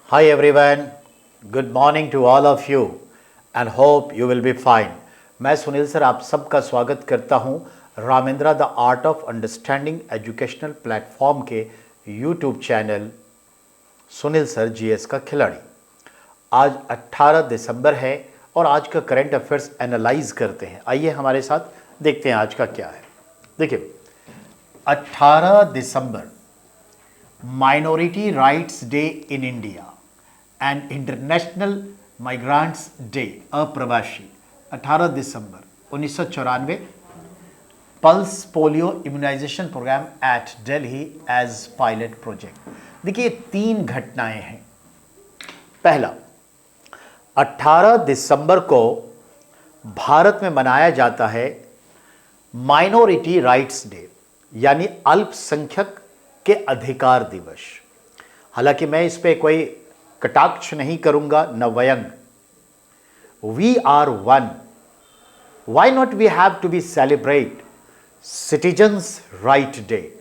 Hi everyone, good morning to all of you and hope you will be fine. मैं Sunil sir आप सबका स्वागत करता हूं Ramendra the art of understanding educational platform के YouTube channel Sunil sir GS का खिलाड़ी। आज 18 दिसंबर है और आज का करंट अफेयर्स एनालाइज करते हैं। आइए हमारे साथ देखते हैं आज का क्या है। देखिए 18 दिसंबर minority rights day in India and international migrants day अप्रवासी 18 दिसंबर 1994 pulse polio immunisation programme at Delhi as pilot project. देखिए तीन घटनाएं हैं। पहला 18 दिसंबर को भारत में मनाया जाता है माइनॉरिटी राइट्स डे यानी अल्पसंख्यक के अधिकार दिवस। हालांकि मैं इस पे कोई कटाक्ष नहीं करूंगा न व्यंग। We are one, why not we have to be celebrate citizens right day,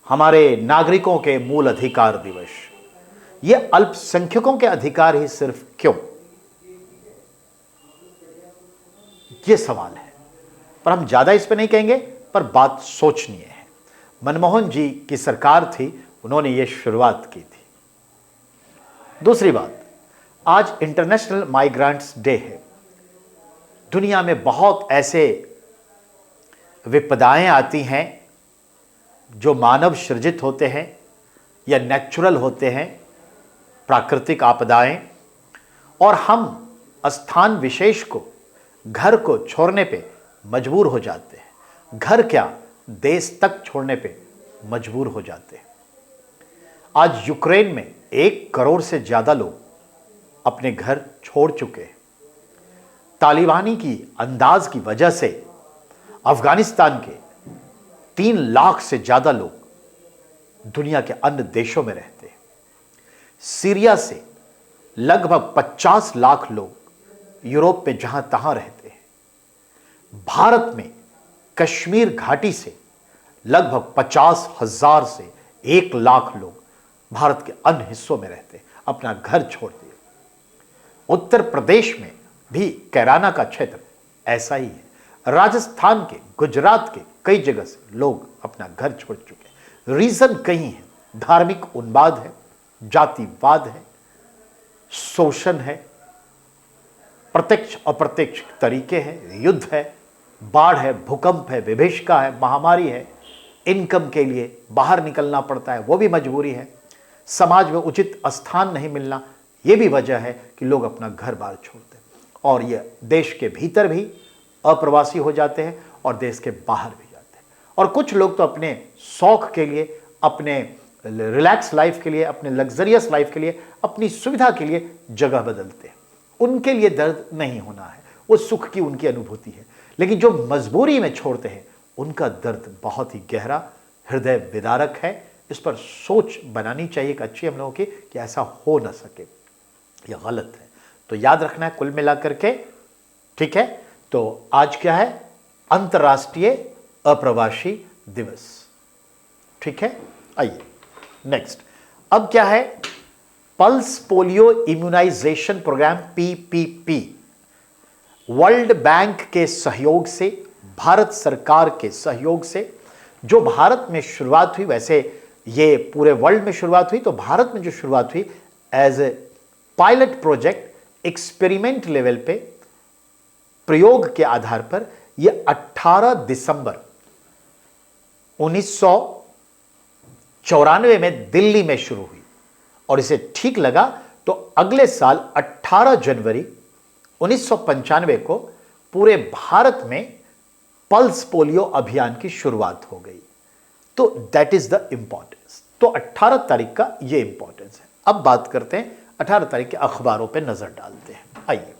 हमारे नागरिकों के मूल अधिकार दिवस। ये अल्पसंख्यकों के अधिकार ही सिर्फ क्यों, ये सवाल है। पर हम ज्यादा इस पे नहीं कहेंगे, पर बात सोचनीय है। मनमोहन जी की सरकार थी, उन्होंने ये शुरुआत की थी। दूसरी बात, आज इंटरनेशनल माइग्रेंट्स डे है। दुनिया में बहुत ऐसे विपदाएं आती हैं जो मानव सृजित होते हैं या नेचुरल होते हैं, प्राकृतिक आपदाएं, और हम स्थान विशेष को, घर को छोड़ने पे मजबूर हो जाते हैं। घर क्या, देश तक छोड़ने पे मजबूर हो जाते हैं। आज यूक्रेन में 1 करोड़ से ज्यादा लोग अपने घर छोड़ चुके हैं। तालिबानी की अंदाज की वजह से अफगानिस्तान के 3 लाख से ज्यादा लोग दुनिया के अन्य देशों में रहते हैं। सीरिया से लगभग 50 लाख लोग यूरोप में जहां तहां रहते हैं। भारत में कश्मीर घाटी से लगभग 50,000 से 1 लाख लोग भारत के अन्य हिस्सों में रहते हैं, अपना घर छोड़ दिए। उत्तर प्रदेश में भी कैराना का क्षेत्र ऐसा ही है। राजस्थान के, गुजरात के कई जगह से लोग अपना घर छोड़ चुके हैं। रीजन कई है, धार्मिक उन्माद है, जातिवाद है, शोषण है, प्रत्यक्ष अप्रत्यक्ष तरीके हैं, युद्ध है, बाढ़ है, भूकंप है, विभीषिका है, महामारी है, इनकम के लिए बाहर निकलना पड़ता है, वो भी मजबूरी है, समाज में उचित स्थान नहीं मिलना, ये भी वजह है कि लोग अपना घर बार छोड़ते हैं। और ये देश के भीतर भी अप्रवासी हो जाते हैं और देश के बाहर भी जाते हैं। और कुछ लोग तो अपने शौक के लिए, अपने रिलैक्स लाइफ के लिए, अपने लग्जरियस लाइफ के लिए, अपनी सुविधा के लिए जगह बदलते हैं। उनके लिए दर्द नहीं होना है, वो सुख की उनकी अनुभूति है। लेकिन जो मजबूरी में छोड़ते हैं उनका दर्द बहुत ही गहरा, हृदय विदारक है। इस पर सोच बनानी चाहिए एक अच्छी हम लोगों की कि ऐसा हो ना सके, यह गलत है। तो याद रखना है कुल मिलाकर के, ठीक है। तो आज क्या है, अंतर्राष्ट्रीय अप्रवासी दिवस, ठीक है। आइए नेक्स्ट, अब क्या है, pulse polio immunisation programme PPP world bank के सहयोग से, भारत सरकार के सहयोग से जो भारत में शुरुआत हुई, वैसे ये पूरे वर्ल्ड में शुरुआत हुई, तो भारत में जो शुरुआत हुई as a pilot project, experiment level पे, प्रयोग के आधार पर, ये 18 दिसंबर 1994 में दिल्ली में शुरू हुई। और इसे ठीक लगा तो अगले साल 18 जनवरी 1995 को पूरे भारत में पल्स पोलियो अभियान की शुरुआत हो गई। तो दैट इज द इंपॉर्टेंस। तो 18 तारीख का ये इंपॉर्टेंस है। अब बात करते हैं 18 तारीख के अखबारों पे नजर डालते हैं। आइए,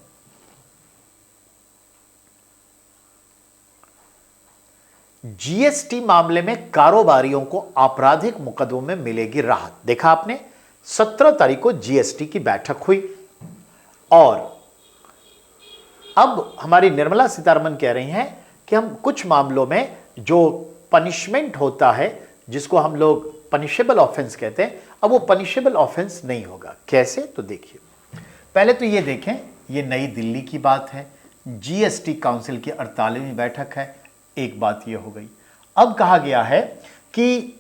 जीएसटी मामले में कारोबारियों को आपराधिक मुकदमों में मिलेगी राहत। देखा आपने, 17 तारीख को जीएसटी की बैठक हुई और अब हमारी निर्मला सीतारमण कह रही हैं कि हम कुछ मामलों में जो पनिशमेंट होता है, जिसको हम लोग पनिशेबल ऑफेंस कहते हैं, अब वो पनिशेबल ऑफेंस नहीं होगा। कैसे? तो देखिए, पहले तो ये देखें, ये नई दिल्ली की बात है, जीएसटी काउंसिल की 48वीं बैठक है, एक बात ये हो गई। अब कहा गया है कि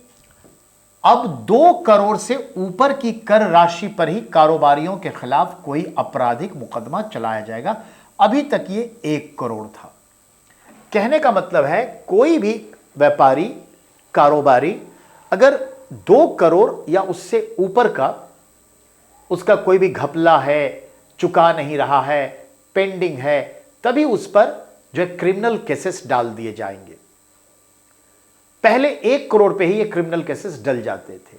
अब 2 करोड़ से ऊपर की कर राशि पर ही कारोबारियों के खिलाफ कोई आपराधिक मुकदमा चलाया जाएगा। अभी तक ये 1 करोड़ था। कहने का मतलब है कोई भी व्यापारी, कारोबारी अगर 2 करोड़ या उससे ऊपर का उसका कोई भी घपला है, चुका नहीं रहा है, पेंडिंग है, तभी उस पर जो है क्रिमिनल केसेस डाल दिए जाएंगे। पहले 1 करोड़ पे ही ये क्रिमिनल केसेस डल जाते थे,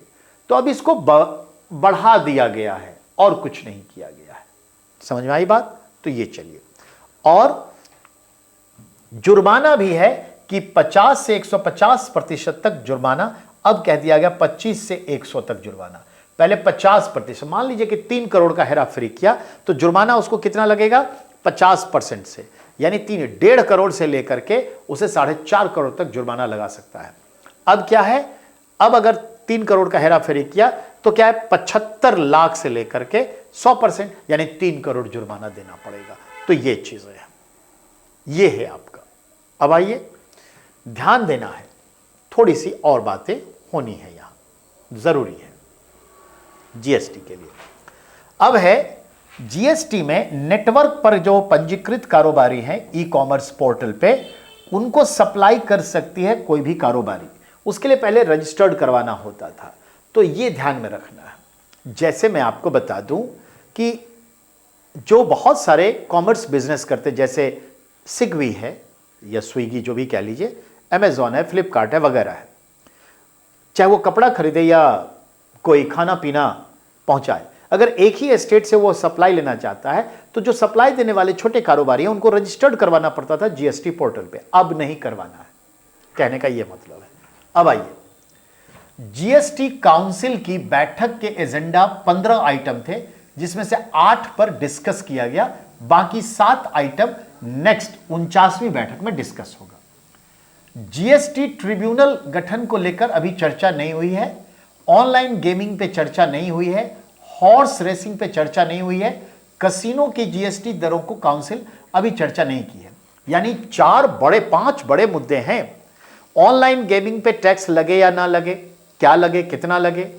तो अब इसको बढ़ा दिया गया है और कुछ नहीं किया गया है। समझ में आई बात? तो ये चलिए, और जुर्माना भी है कि 50 से 150% तक जुर्माना, अब कह दिया गया 25 से 100 तक जुर्माना। पहले 50%, मान लीजिए कि 3 करोड़ का हेरा फेरी किया तो जुर्माना उसको कितना लगेगा? 50% से, यानी 1.5 करोड़ से लेकर के उसे 4.5 करोड़ तक जुर्माना लगा सकता है। अब क्या है, अब अगर 3 करोड़ का हेरा फेरी किया तो क्या है, 75 लाख से लेकर के 100%, यानी 3 करोड़ जुर्माना देना पड़ेगा। तो ये चीजें हैं, ये है आपका। अब आइए, ध्यान देना है, थोड़ी सी और बातें होनी है यहां, जरूरी है जीएसटी के लिए। अब है जीएसटी में नेटवर्क पर जो पंजीकृत कारोबारी हैं ई कॉमर्स पोर्टल पे, उनको सप्लाई कर सकती है कोई भी कारोबारी। उसके लिए पहले रजिस्टर्ड करवाना होता था, तो ये ध्यान में रखना है। जैसे मैं आपको बता दूं कि जो बहुत सारे कॉमर्स बिजनेस करते, जैसे स्विगी है या स्विगी जो भी कह लीजिए, अमेजॉन है, फ्लिपकार्ट है वगैरह है, चाहे वो कपड़ा खरीदे या कोई खाना पीना पहुंचाए, अगर एक ही एस्टेट से वो सप्लाई लेना चाहता है तो जो सप्लाई देने वाले छोटे कारोबारी हैं उनको रजिस्टर्ड करवाना पड़ता था जीएसटी पोर्टल पे, अब नहीं करवाना है, कहने का ये मतलब है। अब आइए, जीएसटी काउंसिल की बैठक के एजेंडा 15 आइटम थे, जिसमें से 8 पर डिस्कस किया गया, बाकी 7 आइटम नेक्स्ट 49वीं बैठक में डिस्कस होगा। जीएसटी ट्रिब्यूनल गठन को लेकर अभी चर्चा नहीं हुई है, ऑनलाइन गेमिंग पे चर्चा नहीं हुई है, हॉर्स रेसिंग पे चर्चा नहीं हुई है, कसिनो की जीएसटी दरों को काउंसिल अभी चर्चा नहीं की है। यानी 5 बड़े मुद्दे हैं। ऑनलाइन गेमिंग पे टैक्स लगे या ना लगे, क्या लगे, कितना लगे।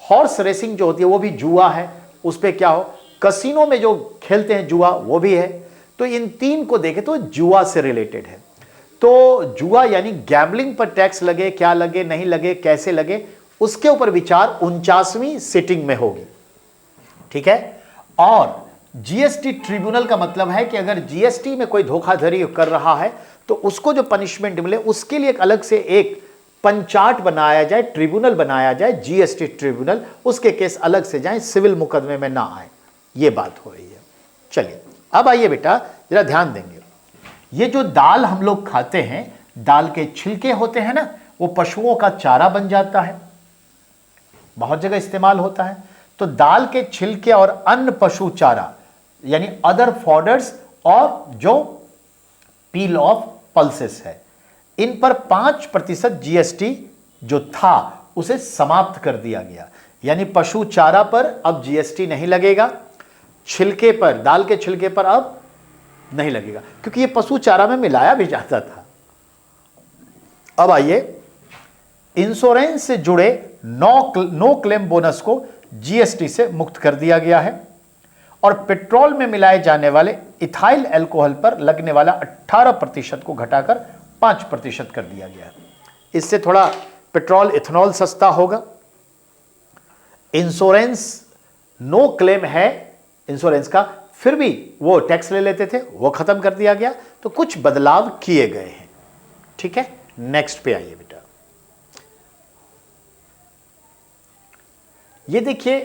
हॉर्स रेसिंग जो होती है वो भी जुआ है, उस पे क्या हो। कसिनो में जो खेलते हैं जुआ, वो भी है। तो इन 3 को देखें तो जुआ से रिलेटेड है। तो जुआ यानी गैम्बलिंग पर टैक्स लगे, क्या लगे, नहीं लगे, कैसे लगे, उसके ऊपर विचार 49वीं सिटिंग में होगी। ठीक है। और जीएसटी ट्रिब्यूनल का मतलब है कि अगर जीएसटी में कोई धोखाधड़ी कर रहा है तो उसको जो पनिशमेंट मिले, उसके लिए एक अलग से एक पंचाट बनाया जाए, ट्रिब्यूनल बनाया जाए, जीएसटी ट्रिब्यूनल, उसके केस अलग से जाएं, सिविल मुकदमे में ना आए। ये बात हो रही है। चलिए अब आइए बेटा, जरा ध्यान देंगे। ये जो दाल हम लोग खाते हैं, दाल के छिलके होते हैं ना, वो पशुओं का चारा बन जाता है, बहुत जगह इस्तेमाल होता है। तो दाल के छिलके और अन्य पशु चारा यानी अदर फॉडर्स और जो पील ऑफ पल्सेस है, इन पर 5% जीएसटी जो था उसे समाप्त कर दिया गया। यानी पशु चारा पर अब जीएसटी नहीं लगेगा, छिलके पर, दाल के छिलके पर अब नहीं लगेगा, क्योंकि ये पशु चारा में मिलाया भी जाता था। अब आइए, इंश्योरेंस से जुड़े नो क्लेम बोनस को जीएसटी से मुक्त कर दिया गया है। और पेट्रोल में मिलाए जाने वाले इथाइल अल्कोहल पर लगने वाला 18% को घटाकर 5% कर दिया गया है। इससे थोड़ा पेट्रोल, इथेनॉल सस्ता होगा। इंश्योरेंस नो क्लेम है इंश्योरेंस का, फिर भी वो टैक्स ले लेते थे, वो खत्म कर दिया गया। तो कुछ बदलाव किए गए हैं। ठीक है, नेक्स्ट पे आइए बेटा। ये देखिए,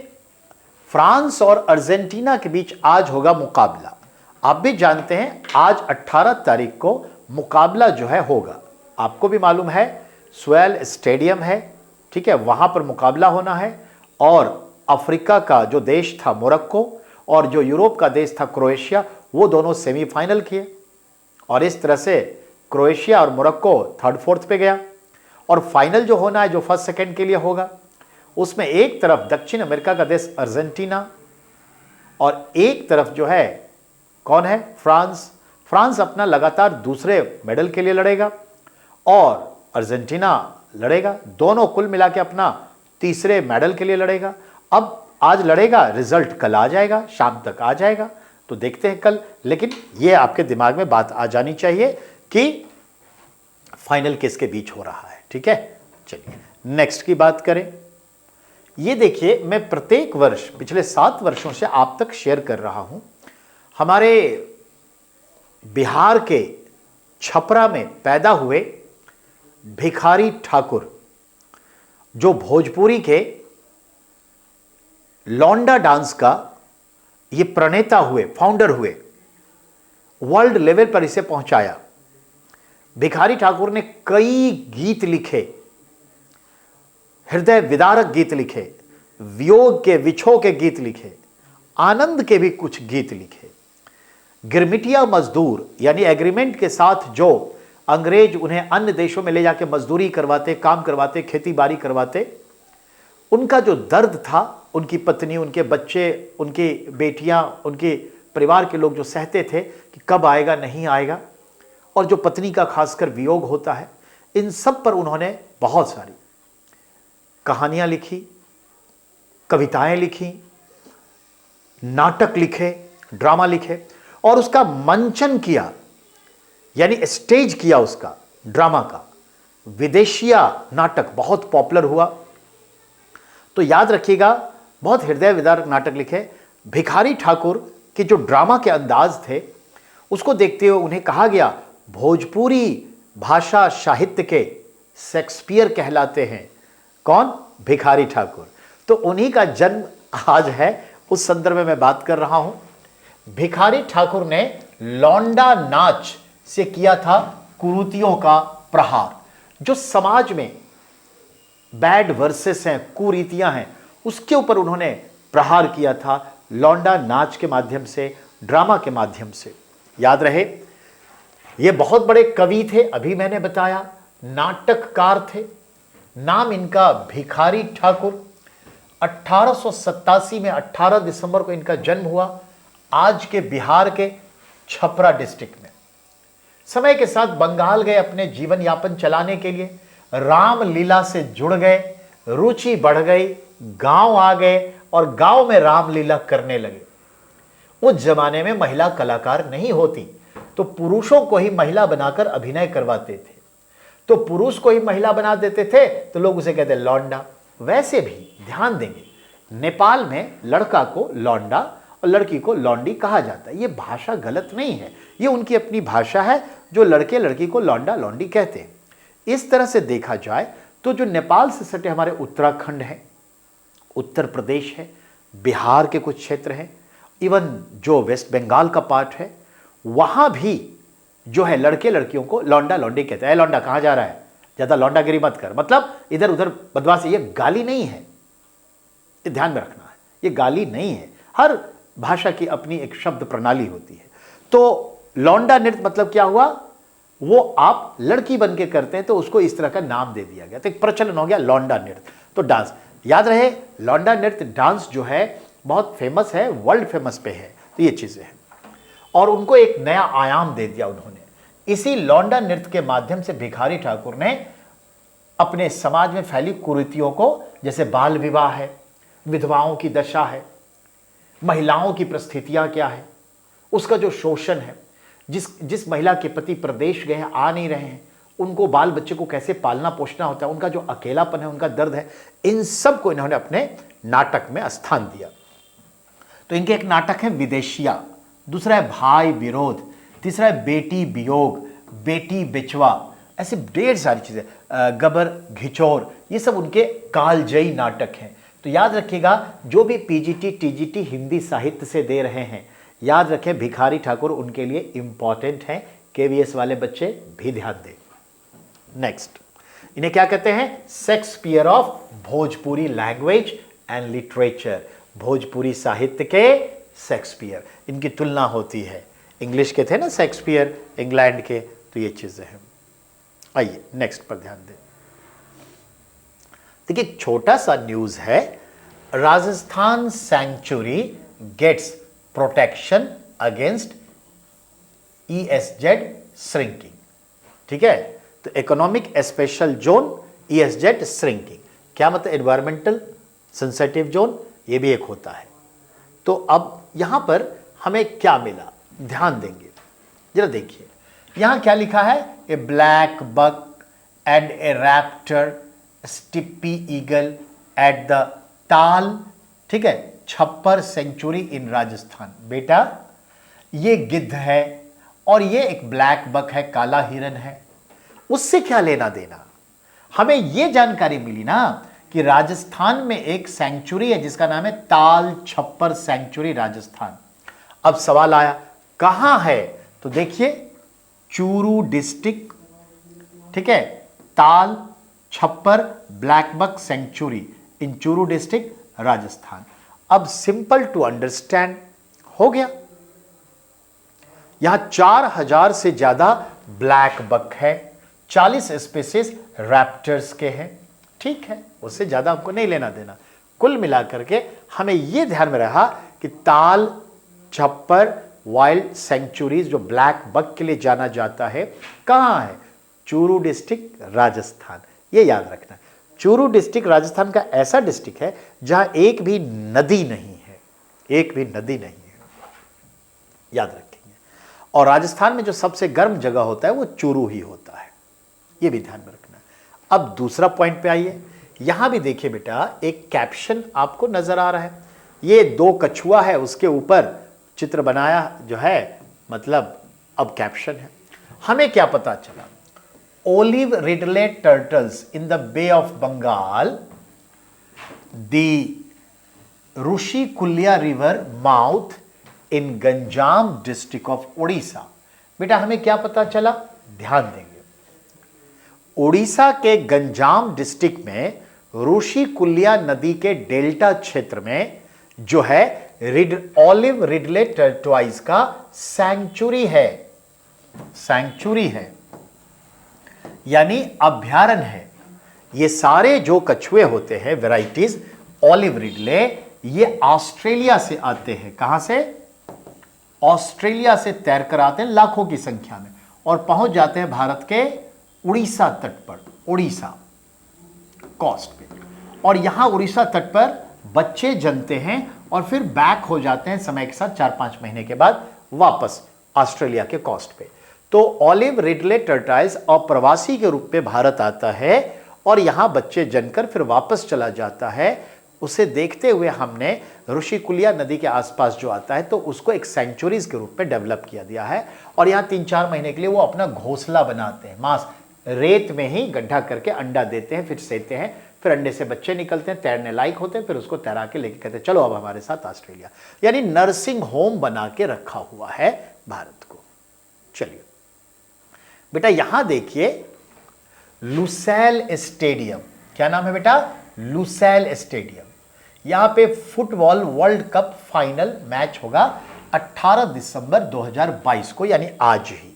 फ्रांस और अर्जेंटीना के बीच आज होगा मुकाबला। आप भी जानते हैं आज 18 तारीख को मुकाबला जो है होगा। आपको भी मालूम है, स्वेल स्टेडियम है, ठीक है, वहां पर मुकाबला होना है। और अफ्रीका का जो देश था मोरक्को और जो यूरोप का देश था क्रोएशिया, वो दोनों सेमीफाइनल किए। और इस तरह से क्रोएशिया और मोरक्को 3rd 4th पे गया। और फाइनल जो होना है, जो 1st 2nd के लिए होगा, उसमें एक तरफ दक्षिण अमेरिका का देश अर्जेंटीना और एक तरफ जो है कौन है, फ्रांस। फ्रांस अपना लगातार दूसरे मेडल के लिए लड़ेगा और अर्जेंटीना लड़ेगा, दोनों कुल मिला के अपना तीसरे मेडल के लिए लड़ेगा। अब आज लड़ेगा, रिजल्ट कल आ जाएगा, शाम तक आ जाएगा, तो देखते हैं कल। लेकिन यह आपके दिमाग में बात आ जानी चाहिए कि फाइनल किसके बीच हो रहा है, ठीक है। चलिए नेक्स्ट की बात करें। ये देखिए, मैं प्रत्येक वर्ष पिछले 7 वर्षों से आप तक शेयर कर रहा हूं, हमारे बिहार के छपरा में पैदा हुए भिखारी ठाकुर, जो भोजपुरी के लौंडा डांस का ये प्रणेता हुए, फाउंडर हुए, वर्ल्ड लेवल पर इसे पहुंचाया। भिखारी ठाकुर ने कई गीत लिखे, हृदय विदारक गीत लिखे, वियोग के विछोह के गीत लिखे, आनंद के भी कुछ गीत लिखे। गिरमिटिया मजदूर यानी एग्रीमेंट के साथ जो अंग्रेज उन्हें अन्य देशों में ले जाके मजदूरी करवाते, काम करवाते, खेती बाड़ी करवाते, उनका जो दर्द था, उनकी पत्नी, उनके बच्चे, उनकी बेटियां, उनके परिवार के लोग जो सहते थे कि कब आएगा नहीं आएगा, और जो पत्नी का खासकर वियोग होता है, इन सब पर उन्होंने बहुत सारी कहानियां लिखी, कविताएं लिखी, नाटक लिखे, ड्रामा लिखे और उसका मंचन किया, यानी स्टेज किया उसका ड्रामा का। विदेशिया नाटक बहुत पॉपुलर हुआ। तो याद रखिएगा, बहुत हृदय विदारक नाटक लिखे। भिखारी ठाकुर के जो ड्रामा के अंदाज थे, उसको देखते हुए उन्हें कहा गया भोजपुरी भाषा साहित्य के शेक्सपियर कहलाते हैं। कौन? भिखारी ठाकुर। तो उन्हीं का जन्म आज है, उस संदर्भ में मैं बात कर रहा हूं। भिखारी ठाकुर ने लौंडा नाच से किया था कुरीतियों का प्रहार। जो समाज में बैड वर्सेस हैं, कुरीतियां हैं, उसके ऊपर उन्होंने प्रहार किया था लौंडा नाच के माध्यम से, ड्रामा के माध्यम से। याद रहे, ये बहुत बड़े कवि थे, अभी मैंने बताया, नाटककार थे। नाम इनका भिखारी ठाकुर। 1887 में 18 दिसंबर को इनका जन्म हुआ, आज के बिहार के छपरा डिस्ट्रिक्ट में। समय के साथ बंगाल गए अपने जीवन यापन चलाने के लिए, रामलीला से जुड़ गए, रुचि बढ़ गई, गांव आ गए और गांव में रामलीला करने लगे। उस जमाने में महिला कलाकार नहीं होती, तो पुरुषों को ही महिला बनाकर अभिनय करवाते थे। तो पुरुष को ही महिला बना देते थे तो लोग उसे कहते लौंडा। वैसे भी ध्यान देंगे, नेपाल में लड़का को लौंडा और लड़की को लौंडी कहा जाता है। ये भाषा गलत नहीं है, ये उनकी अपनी भाषा है, जो लड़के लड़की को लौंडा लौंडी कहते हैं। इस तरह से देखा जाए तो जो नेपाल से सटे हमारे उत्तराखंड है, उत्तर प्रदेश है, बिहार के कुछ क्षेत्र हैं, इवन जो वेस्ट बंगाल का पार्ट है, वहां भी जो है लड़के लड़कियों को लौंडा लौंडी कहते हैं। लौंडा कहाँ जा रहा है, ज्यादा लौंडागिरी मत कर, मतलब इधर उधर बदमाशी। ये गाली नहीं है, ये ध्यान में रखना है, ये गाली नहीं है। हर भाषा की अपनी एक शब्द प्रणाली होती है। तो लौंडा नृत्य मतलब क्या हुआ, वो आप लड़की बन के करते हैं तो उसको इस तरह का नाम दे दिया गया, तो एक प्रचलन हो गया लौंडा नृत्य। तो डांस, याद रहे, लौंडा नृत्य डांस जो है बहुत फेमस है, वर्ल्ड फेमस पे है। तो ये चीजें हैं और उनको एक नया आयाम दे दिया उन्होंने। इसी लौंडा नृत्य के माध्यम से भिखारी ठाकुर ने अपने समाज में फैली कुरीतियों को, जैसे बाल विवाह है, विधवाओं की दशा है, महिलाओं की परिस्थितियां क्या है, उसका जो शोषण है, जिस महिला के पति प्रदेश गए हैं, आ नहीं रहे हैं, उनको बाल बच्चे को कैसे पालना पोषना होता है, उनका जो अकेलापन है, उनका दर्द है, इन सब को इन्होंने अपने नाटक में स्थान दिया। तो इनके एक नाटक है विदेशिया, दूसरा है भाई विरोध, तीसरा है बेटी वियोग, बेटी बिचवा, ऐसे ढेर सारी चीजें, गबर घिचोर, ये सब उनके कालजयी नाटक हैं। तो याद रखिएगा, जो भी पीजीटी टीजीटी हिंदी साहित्य से दे रहे हैं, याद रखें भिखारी ठाकुर उनके लिए इंपॉर्टेंट हैं। केवीएस वाले बच्चे भी ध्यान दें। नेक्स्ट, इन्हें क्या कहते हैं, Shakespeare of Bhojpuri language and literature, Bhojpuri साहित्य के शेक्सपियर। इनकी तुलना होती है, इंग्लिश के थे ना शेक्सपियर, इंग्लैंड के, तो ये चीजें हैं। आइए नेक्स्ट पर ध्यान दें। देखिए छोटा सा न्यूज है, Rajasthan sanctuary gets protection against ESZ shrinking. ठीक है, तो economic special zone ESZ shrinking, क्या मतलब एनवायरमेंटल सेंसिटिव जोन, ये भी एक होता है। तो अब यहां पर हमें क्या मिला, ध्यान देंगे जरा देखिए, यहां क्या लिखा है, a blackbuck and a raptor steppe eagle at the Tal, ठीक है, छप्पर सेंचुरी इन राजस्थान। बेटा ये गिद्ध है और ये एक ब्लैक बक है, काला हिरन है, उससे क्या लेना देना। हमें यह जानकारी मिली ना कि राजस्थान में एक सेंचुरी है जिसका नाम है ताल छप्पर सेंचुरी राजस्थान। अब सवाल आया कहां है, तो देखिए चूरू डिस्ट्रिक्ट, ठीक है, ताल छप्पर ब्लैक बक सेंचुरी इन चूरू डिस्ट्रिक्ट राजस्थान। अब सिंपल टू अंडरस्टैंड हो गया, यहां 4000 से ज्यादा ब्लैक बक है, 40 स्पीसीज रैप्टर्स के हैं। ठीक है, उससे ज्यादा हमको नहीं लेना देना। कुल मिलाकर के हमें यह ध्यान में रहा कि ताल छप्पर वाइल्ड सेंचुरीज जो ब्लैक बक के लिए जाना जाता है, कहां है, चूरू डिस्ट्रिक्ट राजस्थान। यह याद रखना, चूरू डिस्ट्रिक्ट राजस्थान का ऐसा डिस्ट्रिक्ट है जहां एक भी नदी नहीं है, एक भी नदी नहीं है, याद रखेंगे। और राजस्थान में जो सबसे गर्म जगह होता है वो चूरू ही होता है, यह भी ध्यान में रखना। अब दूसरा पॉइंट पे आइए, यहां भी देखिए बेटा एक कैप्शन आपको नजर आ रहा है, ये 2 कछुआ है, उसके ऊपर चित्र बनाया जो है, मतलब अब कैप्शन है। हमें क्या पता चला, olive ridley turtles in the bay of Bengal, the Rushikulya river mouth in Ganjam district of Orissa. बेटा हमें क्या पता चला, ध्यान देंगे, उड़ीसा के गंजाम डिस्ट्रिक्ट में ऋषिकुल्या नदी के डेल्टा क्षेत्र में जो है ओलिव रिडले टर्टवाइज का सैंक्चुरी है, सैंक्चुरी है यानी अभ्यारण्य है। ये सारे जो कछुए होते हैं वैरायटीज ओलिव रिडले, ये ऑस्ट्रेलिया से आते हैं। कहां से, ऑस्ट्रेलिया से तैरकर आते हैं लाखों की संख्या में और पहुंच जाते हैं भारत के उड़ीसा तट पर, उड़ीसा कोस्ट पे, और यहां उड़ीसा तट पर बच्चे जन्मते हैं और फिर बैक हो जाते हैं समय के साथ 4-5 महीने के बाद वापस ऑस्ट्रेलिया के कोस्ट पे। तो ओलिव रिडले टर्टाइल्स अप्रवासी के रूप में भारत आता है और यहां बच्चे जनकर फिर वापस चला जाता है। उसे देखते हुए हमने ऋषिकुल्या नदी के आसपास जो आता है तो उसको एक सेंचुरीज के रूप में डेवलप किया दिया है और यहां 3-4 महीने के लिए वो अपना घोंसला बनाते हैं, मांस रेत में ही गड्ढा करके अंडा देते हैं, फिर सेते हैं, फिर अंडे से बच्चे निकलते हैं, तैरने लायक होते हैं, फिर उसको तैरा के लेके कहते हैं चलो अब हमारे साथ ऑस्ट्रेलिया। यानी नर्सिंग होम बना के रखा हुआ है भारत को। चलिए बेटा यहां देखिए लुसैल स्टेडियम, क्या नाम है बेटा, लुसैल स्टेडियम। यहां पे football world cup final match होगा 18 दिसंबर 2022 को, यानी आज ही।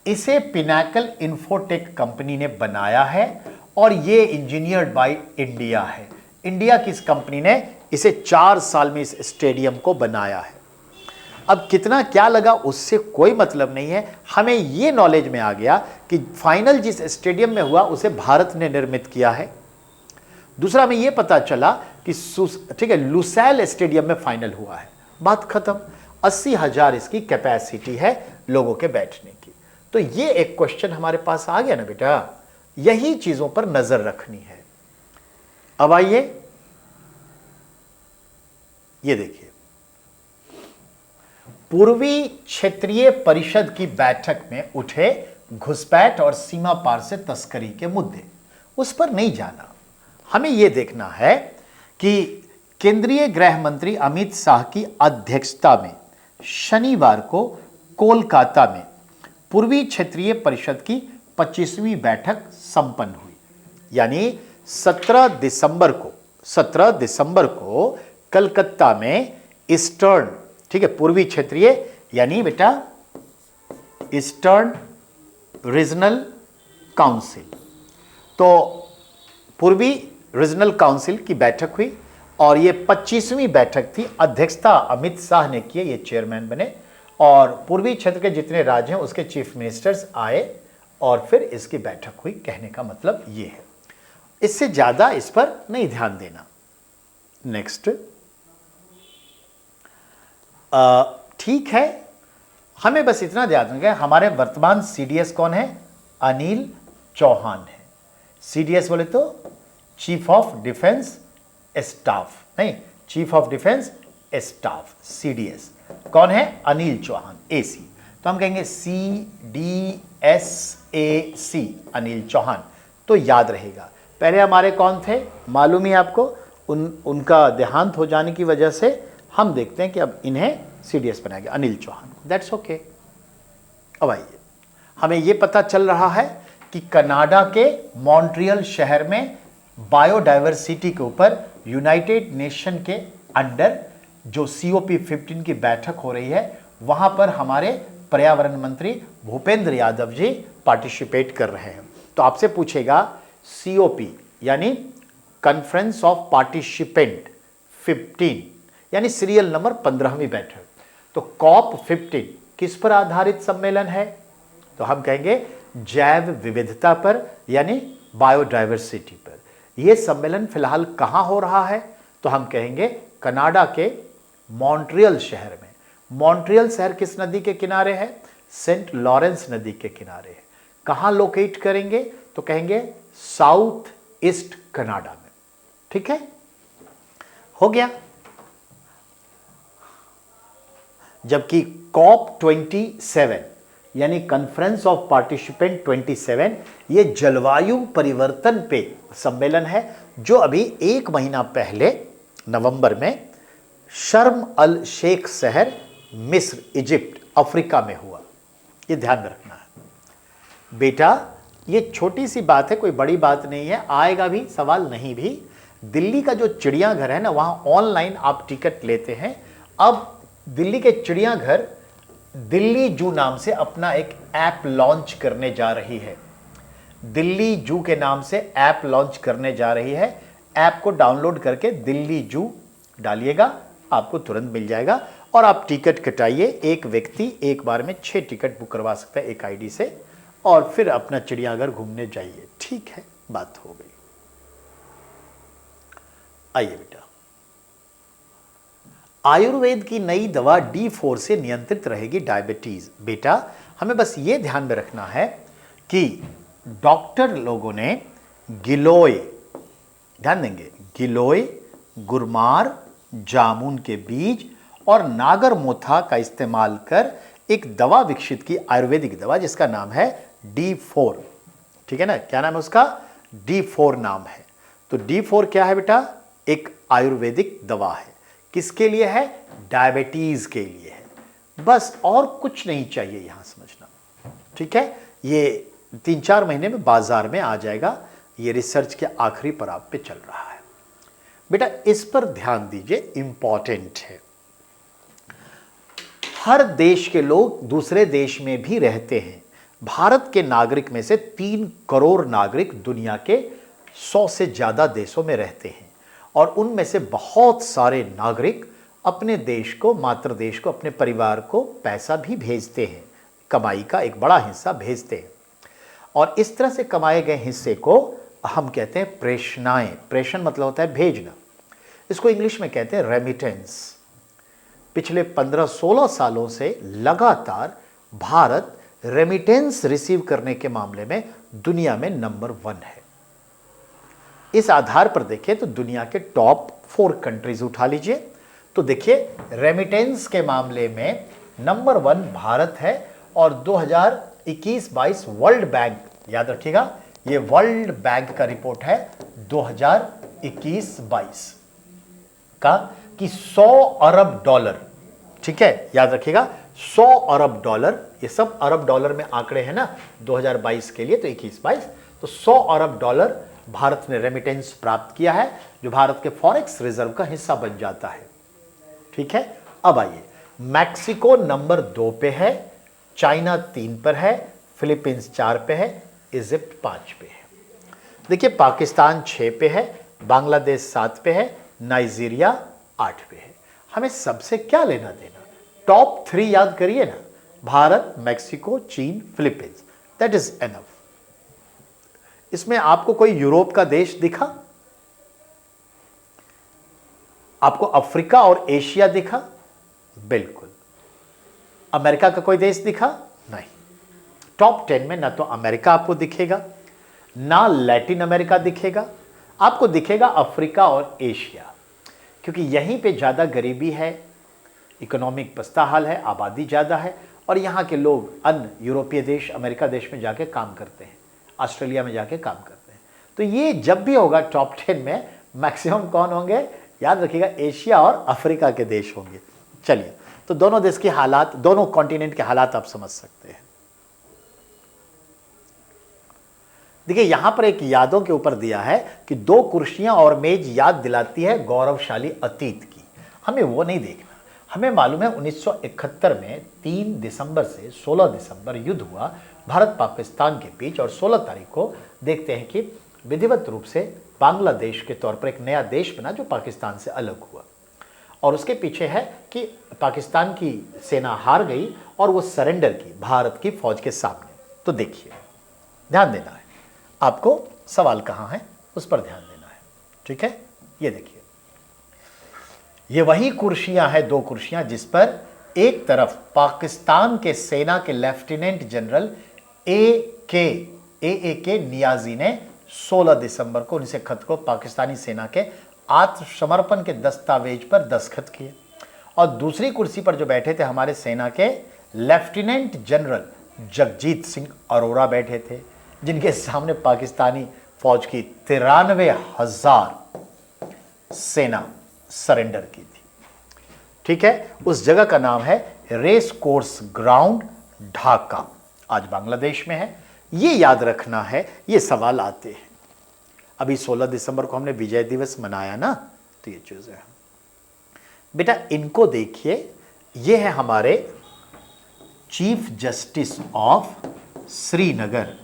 इसे पिनाकल इन्फोटेक कंपनी ने बनाया है और ये इंजीनियर्ड बाय इंडिया है। इंडिया की इस कंपनी ने इसे 4 साल में इस स्टेडियम को बनाया है। अब कितना क्या लगा उससे कोई मतलब नहीं है, हमें यह नॉलेज में आ गया कि फाइनल जिस स्टेडियम में हुआ उसे भारत ने निर्मित किया है। दूसरा हमें यह पता चला कि ठीक है लुसैल स्टेडियम में फाइनल हुआ है, बात खत्म। 80,000 इसकी कैपेसिटी है लोगों के बैठने की। तो ये एक क्वेश्चन हमारे पास आ गया ना बेटा, यही चीजों पर नजर रखनी है। अब आइए ये देखिए, पूर्वी क्षेत्रीय परिषद की बैठक में उठे घुसपैठ और सीमा पार से तस्करी के मुद्दे, उस पर नहीं जाना। हमें यह देखना है कि केंद्रीय गृह मंत्री अमित शाह की अध्यक्षता में शनिवार को कोलकाता में पूर्वी क्षेत्रीय परिषद की 25वीं बैठक संपन्न हुई। यानी 17 दिसंबर को कलकत्ता में ईस्टर्न, ठीक है, पूर्वी क्षेत्रीय यानी बेटा ईस्टर्न रीजनल काउंसिल, तो पूर्वी रीजनल काउंसिल की बैठक हुई और ये 25वीं बैठक थी। अध्यक्षता अमित शाह ने की, ये चेयरमैन बने और पूर्वी क्षेत्र के जितने राज्य हैं उसके चीफ मिनिस्टर्स आए और फिर इसकी बैठक हुई। कहने का मतलब ये है, इससे ज्यादा इस पर नहीं ध्यान देना। नेक्स्ट, ठीक है, हमें बस इतना ध्यान रखना, हमारे वर्तमान सीडीएस कौन है? अनिल चौहान है। सीडीएस बोले तो चीफ ऑफ डिफेंस स्टाफ, नहीं, chief of defence staff, CDS कौन है? अनिल चौहान, एसी। तो हम कहेंगे CDSAC, अनिल चौहान। तो याद रहेगा, पहले हमारे कौन थे मालूम ही आपको, उनका देहांत हो जाने की वजह से हम देखते हैं कि अब इन्हें सीडीएस बनाया गया, अनिल चौहान। That's okay. अब आइए, हमें यह पता चल रहा है कि कनाडा के मॉन्ट्रियल शहर में बायोडायवर्सिटी के ऊपर यूनाइटेड नेशन के अंडर जो COP15 की बैठक हो रही है, वहां पर हमारे पर्यावरण मंत्री भूपेंद्र यादव जी पार्टिसिपेट कर रहे हैं। तो आपसे पूछेगा COP यानी कॉन्फ्रेंस ऑफ पार्टिसिपेंट 15 यानी सीरियल नंबर 15वीं बैठक। तो COP15 किस पर आधारित सम्मेलन है? तो हम कहेंगे जैव विविधता पर यानी बायोडायवर्सिटी पर। यह सम्मेलन फिलहाल कहां हो रहा है? तो हम कहेंगे कनाडा के मॉन्ट्रियल शहर में। मॉन्ट्रियल शहर किस नदी के किनारे है? सेंट लॉरेंस नदी के किनारे है। कहां लोकेट करेंगे? तो कहेंगे साउथ ईस्ट कनाडा में। ठीक है, हो गया। जबकि COP27 यानी कॉन्फ्रेंस ऑफ पार्टिसिपेंट 27 ये जलवायु परिवर्तन पे सम्मेलन है, जो अभी 1 महीना पहले नवंबर में शर्म अल शेख शहर, मिस्र, इजिप्ट, अफ्रीका में हुआ। ये ध्यान में रखना है बेटा। ये छोटी सी बात है, कोई बड़ी बात नहीं है, आएगा भी सवाल नहीं भी। दिल्ली का जो चिड़ियाघर है ना, वहां ऑनलाइन आप टिकट लेते हैं। अब दिल्ली के चिड़ियाघर दिल्ली जू नाम से अपना एक ऐप लॉन्च करने जा रही है। दिल्ली जू के नाम से ऐप लॉन्च करने जा रही है। ऐप को डाउनलोड करके दिल्ली जू डालिएगा, आपको तुरंत मिल जाएगा और आप टिकट कटाइए। एक व्यक्ति एक बार में 6 टिकट बुक करवा सकता है एक आईडी से, और फिर अपना चिड़ियाघर घूमने जाइए। ठीक है, बात हो गई। आइए बेटा, आयुर्वेद की नई दवा D4 से नियंत्रित रहेगी डायबिटीज। बेटा हमें बस ये ध्यान में रखना है कि डॉक्टर लोगों ने गिलोय, ध्यान देंगे, गिलोय, गुरमार, जामुन के बीज और नागरमोथा का इस्तेमाल कर एक दवा विकसित की, आयुर्वेदिक दवा, जिसका नाम है D4। ठीक है ना, क्या नाम है उसका? D4 नाम है। तो D4 क्या है बेटा? एक आयुर्वेदिक दवा है। किसके लिए है? डायबिटीज के लिए है। बस और कुछ नहीं चाहिए यहां समझना। ठीक है, ये 3-4 महीने में बाजार में आ जाएगा। ये रिसर्च के आखिरी पड़ाव पे चल रहा है। बेटा इस पर ध्यान दीजिए, इंपॉर्टेंट है। हर देश के लोग दूसरे देश में भी रहते हैं। भारत के नागरिक में से 3 करोड़ नागरिक दुनिया के 100 से ज्यादा देशों में रहते हैं, और उनमें से बहुत सारे नागरिक अपने देश को, मातृ देश को, अपने परिवार को पैसा भी भेजते हैं, कमाई का एक बड़ा हिस्सा भेजते हैं। और इस तरह से कमाए गए हिस्से को हम कहते हैं प्रेषणाएं। प्रेषण मतलब होता है भेजना। इसको इंग्लिश में कहते हैं रेमिटेंस। पिछले 15-16 सालों से लगातार भारत रेमिटेंस रिसीव करने के मामले में दुनिया में नंबर 1 है। इस आधार पर देखें तो दुनिया के टॉप 4 कंट्रीज उठा लीजिए, तो देखिए रेमिटेंस के मामले में नंबर 1 भारत है। और 2021-22 वर्ल्ड बैंक, याद रखिएगा, ये वर्ल्ड बैंक का रिपोर्ट है 2021-22 का, कि 100 अरब डॉलर, ठीक है, याद रखिएगा 100 अरब डॉलर, ये सब अरब डॉलर में आंकड़े हैं ना 2022 के लिए, तो 21-22, तो 100 अरब डॉलर भारत ने रेमिटेंस प्राप्त किया है, जो भारत के फॉरेक्स रिजर्व का हिस्सा बन जाता है। ठीक है, अब आइए, मैक्सिको नंबर 2 पे है, चाइना 3 पर है, फिलीपींस 4 पे है, इजिप्ट 5 पे है। देखिए पाकिस्तान 6 पे है, बांग्लादेश 7 पे है, नाइजीरिया 8 पे है। हमें सबसे क्या लेना देना? टॉप 3 याद करिए ना, भारत, मैक्सिको, चीन, फिलीपींस, दैट इज एनफ। इसमें आपको कोई यूरोप का देश दिखा? आपको अफ्रीका और एशिया दिखा? बिल्कुल। अमेरिका का कोई देश दिखा? नहीं। टॉप 10 में ना तो अमेरिका आपको दिखेगा, ना लैटिन अमेरिका दिखेगा, आपको दिखेगा अफ्रीका और एशिया, क्योंकि यहीं पे ज़्यादा गरीबी है, इकोनॉमिक पस्ता हाल है, आबादी ज़्यादा है, और यहाँ के लोग अन्य यूरोपीय देश, अमेरिका देश में जाके काम करते हैं, ऑस्ट्रेलिया में जाके काम करते हैं। तो ये जब भी होगा टॉप 10 में मैक्सिमम कौन होंगे? याद रखिएगा, एशिया और अफ्रीका के देश होंगे। चलिए, तो दोनों देश के हालात, दोनों कॉन्टिनेंट के हालात आप समझ सकते हैं। देखिए, यहां पर एक यादों के ऊपर दिया है कि 2 कुर्सियां और मेज याद दिलाती है गौरवशाली अतीत की। हमें वो नहीं देखना, हमें मालूम है 1971 में 3 दिसंबर से 16 दिसंबर युद्ध हुआ भारत पाकिस्तान के बीच, और 16 तारीख को देखते हैं कि विधिवत रूप से बांग्लादेश के तौर पर एक नया देश बना जो पाकिस्तान से अलग हुआ। और उसके पीछे है कि पाकिस्तान की सेना हार गई और वो सरेंडर की भारत की फौज के सामने। तो देखिए, ध्यान देना है आपको, सवाल कहाँ है उस पर ध्यान देना है, ठीक है। ये देखिए, ये वही कुर्सियां हैं, 2 कुर्सियां, जिस पर एक तरफ पाकिस्तान के सेना के लेफ्टिनेंट जनरल ए के नियाजी ने 16 दिसंबर को 1971 को पाकिस्तानी सेना के आत्मसमर्पण के दस्तावेज पर दस्तखत किए, और दूसरी कुर्सी पर जो बैठे थे हमारे सेना के लेफ्टिनेंट जनरल जगजीत सिंह अरोड़ा बैठे थे, जिनके सामने पाकिस्तानी फौज की 93,000 सेना सरेंडर की थी, ठीक है। उस जगह का नाम है रेस कोर्स ग्राउंड, ढाका, आज बांग्लादेश में है। ये याद रखना है, ये सवाल आते हैं। अभी 16 दिसंबर को हमने विजय दिवस मनाया ना, तो ये चीज़ है बेटा, इनको देखिए। ये है हमारे चीफ जस्टिस ऑफ श्रीनगर,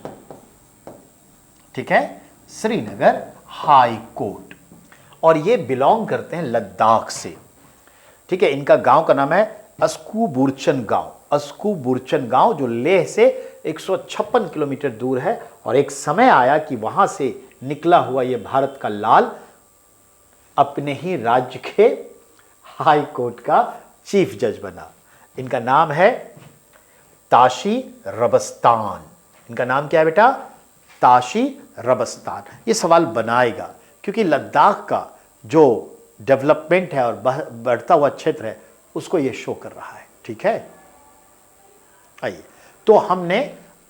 ठीक है, श्रीनगर हाई कोर्ट, और ये बिलोंग करते हैं लद्दाख से, ठीक है। इनका गांव का नाम है अस्कूबुरचन गांव, अस्कूबुरचन गांव, जो लेह से 156 किलोमीटर दूर है। और एक समय आया कि वहां से निकला हुआ ये भारत का लाल अपने ही राज्य के हाई कोर्ट का चीफ जज बना। इनका नाम है ताशी रबस्तान। इनका नाम क्या है बेटा? ताशी रबस्तान। ये सवाल बनाएगा क्योंकि लद्दाख का जो डेवलपमेंट है और बढ़ता हुआ क्षेत्र है उसको ये शो कर रहा है, ठीक है। आइए, तो हमने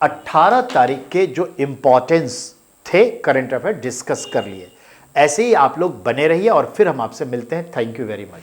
18 तारीख के जो इंपॉर्टेंस थे करंट अफेयर डिस्कस कर लिए। ऐसे ही आप लोग बने रहिए और फिर हम आपसे मिलते हैं। Thank you very much.